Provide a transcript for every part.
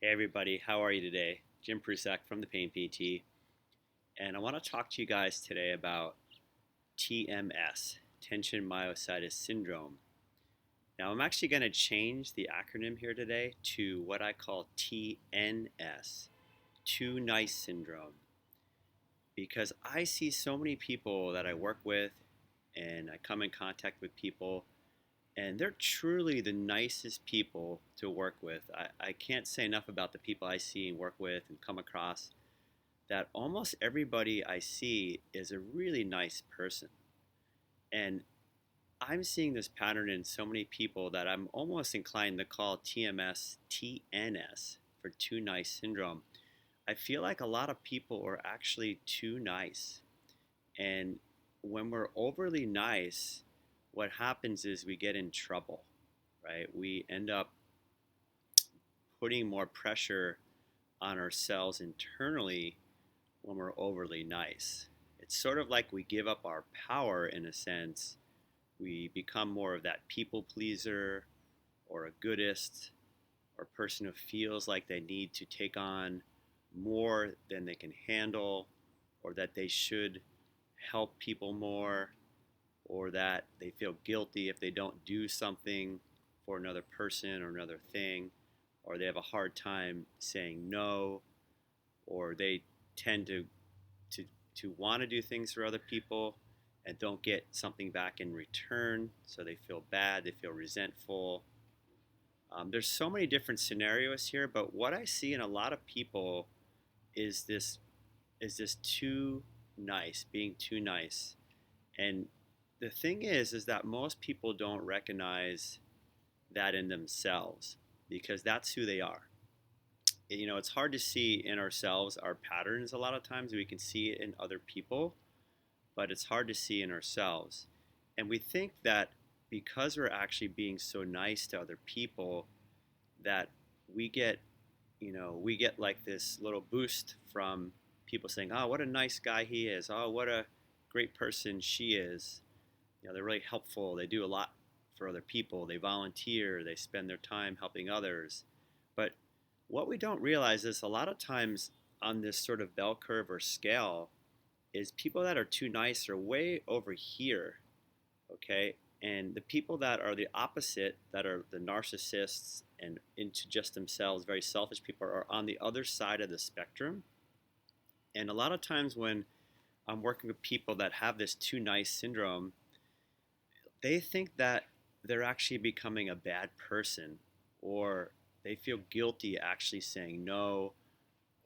Hey everybody, how are you today? Jim Prusak from the Pain PT, and I want to talk to you guys today about TMS, Tension Myositis Syndrome. Now, I'm actually going to change the acronym here today to what I call TNS, Too Nice Syndrome, because I see so many people that I work with and I come in contact with people, and they're truly the nicest people to work with. I can't say enough about the people I see and work with and come across that almost everybody I see is a really nice person. And I'm seeing this pattern in so many people that I'm almost inclined to call TMS TNS for too nice syndrome. I feel like a lot of people are actually too nice. And when we're overly nice, what happens is we get in trouble, right? We end up putting more pressure on ourselves internally when we're overly nice. It's sort of like we give up our power in a sense. We become more of that people pleaser or a goodist or a person who feels like they need to take on more than they can handle, or that they should help people more, or that they feel guilty if they don't do something for another person or another thing, or they have a hard time saying no, or they tend to to want to do things for other people and don't get something back in return, so they feel bad, they feel resentful. There's so many different scenarios here, but what I see in a lot of people is this too nice, being too nice. And the thing is that most people don't recognize that in themselves because that's who they are. It's hard to see in ourselves our patterns a lot of times. We can see it in other people, but it's hard to see in ourselves. And we think that because we're actually being so nice to other people, that we get, we get like this little boost from people saying, "Oh, what a nice guy he is. Oh, what a great person she is." They're really helpful. They do a lot for other people. They volunteer. They spend their time helping others. But what we don't realize is a lot of times on this sort of bell curve or scale, is people that are too nice are way over here, okay? And the people that are the opposite, that are the narcissists and into just themselves, very selfish people, are on the other side of the spectrum. And a lot of times when I'm working with people that have this too nice syndrome, they think that they're actually becoming a bad person, or they feel guilty actually saying no,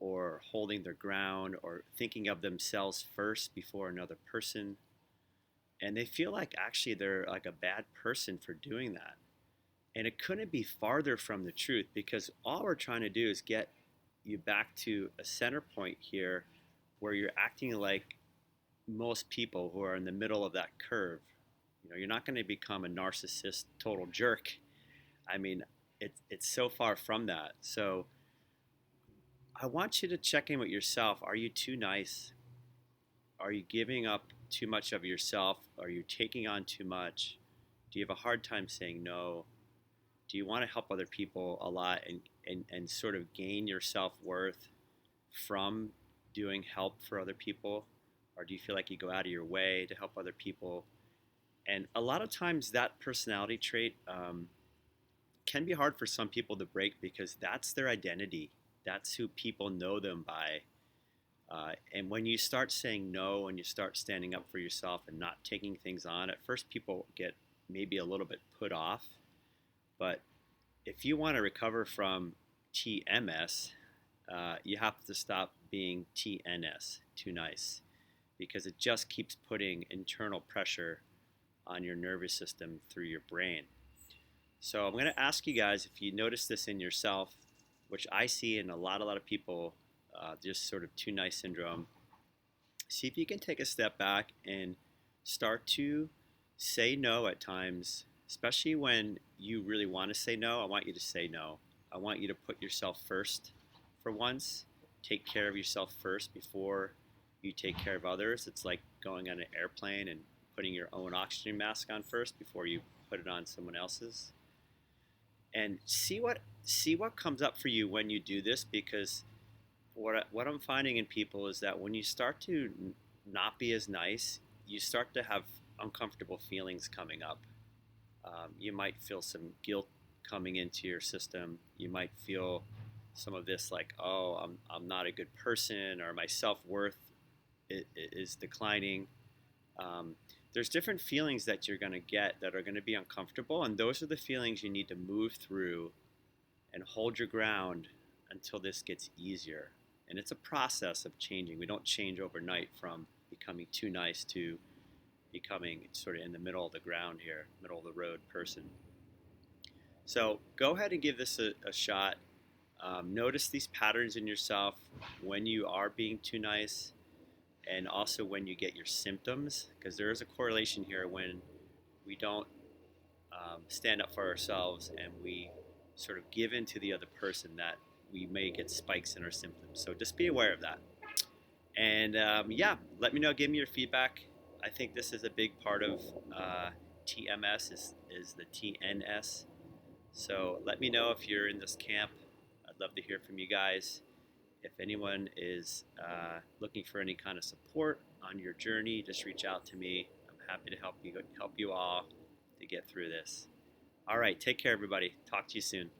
or holding their ground, or thinking of themselves first before another person. And they feel like actually they're like a bad person for doing that. And it couldn't be farther from the truth, because all we're trying to do is get you back to a center point here where you're acting like most people who are in the middle of that curve. You're not going to become a narcissist total jerk. I mean, it's so far from that. So I want you to check in with yourself. Are you too nice? Are you giving up too much of yourself? Are you taking on too much? Do you have a hard time saying no? Do you want to help other people a lot and sort of gain your self-worth from doing help for other people? Or do you feel like you go out of your way to help other people? And a lot of times that personality trait can be hard for some people to break, because that's their identity. That's who people know them by. And when you start saying no and you start standing up for yourself and not taking things on, at first people get maybe a little bit put off. But if you want to recover from TMS, you have to stop being TNS, too nice, because it just keeps putting internal pressure on your nervous system through your brain. So I'm going to ask you guys if you notice this in yourself, which I see in a lot of people, just sort of too nice syndrome. See if you can take a step back and start to say no at times, especially when you really want to say no. I want you to say no. I want you to put yourself first for once. Take care of yourself first before you take care of others. It's like going on an airplane and putting your own oxygen mask on first before you put it on someone else's. and see what comes up for you when you do this, because what I'm finding in people is that when you start to not be as nice, you start to have uncomfortable feelings coming up. You might feel some guilt coming into your system. You might feel some of this like, oh, I'm not a good person, or my self worth is declining. Um, there's different feelings that you're going to get that are going to be uncomfortable, and those are the feelings you need to move through and hold your ground until this gets easier. And it's a process of changing. We don't change overnight from becoming too nice to becoming sort of in the middle of the ground here, middle of the road person. So go ahead and give this a shot. Notice these patterns in yourself when you are being too nice, and also when you get your symptoms, because there is a correlation here when we don't stand up for ourselves and we sort of give in to the other person, that we may get spikes in our symptoms. So just be aware of that. And yeah, let me know. Give me your feedback. I think this is a big part of TMS is the TNS. So let me know if you're in this camp. I'd love to hear from you guys. If anyone is looking for any kind of support on your journey, just reach out to me. I'm happy to help you all to get through this. All right, take care, everybody. Talk to you soon.